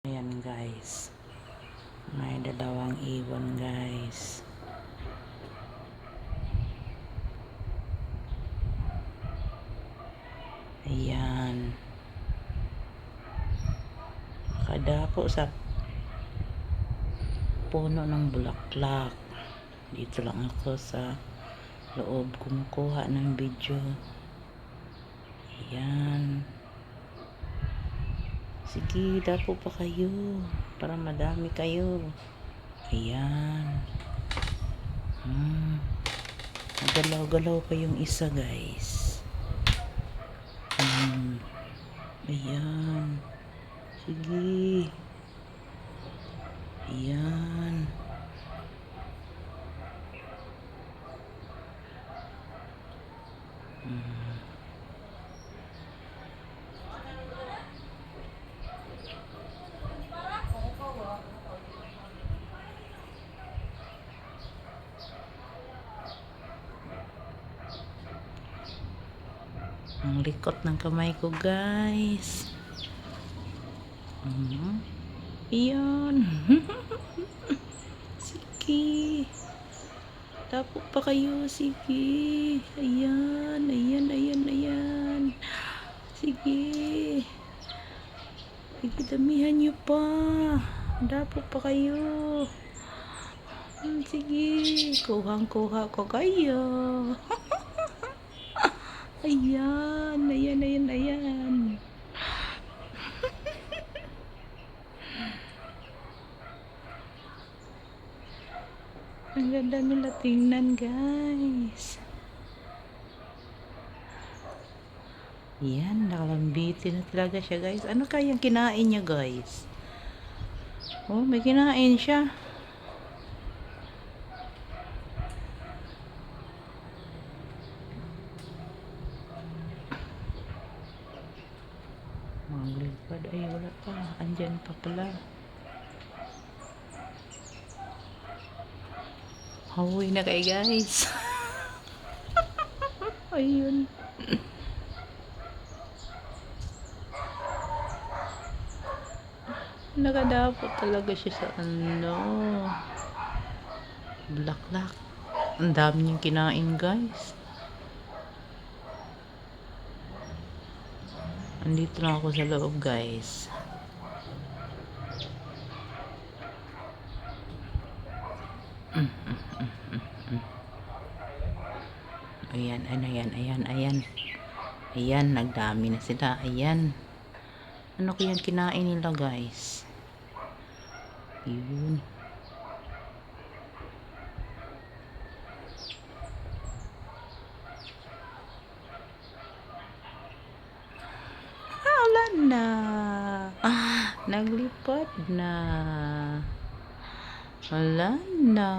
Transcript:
Ayan guys, may dalawang ibon guys. Ayan, nakadapo sa puno ng bulaklak. Dito lang ako sa loob kumukuha ng video. Ayan, sige, dapo pa kayo para madami kayo. Ayan, nagalaw-galaw pa yung isa guys. Ayan, sige, ayan. Ang likot ng kamay ko guys. Ayan. Sige, tapo pa kayo. Sige, ayan, ayan, ayan, ayan. Sige, sige, damihan nyo pa. Dapo pa kayo. Sige, kuhang-kuha ko kayo. Ayan, ayan, ayan, ayan. Ang ganda nila tingnan guys. Ayan, nakalambiti na talaga siya guys. Ano kayang kinain niya guys? Oh, may kinain siya. Maglipad. Ay, wala pa. Andyan pa pala. Hawi na kayo guys. Ayun. Nakadapo talaga siya sa bulaklak. Ang dami niyang kinain guys. Andito na ako sa loob guys. Ayan, ayan, ayan, ayan. Ayan, nagdami na sila. Ayan. Ano kayang kinain nila guys? Yun. Wala na. Naglipad na. Wala na.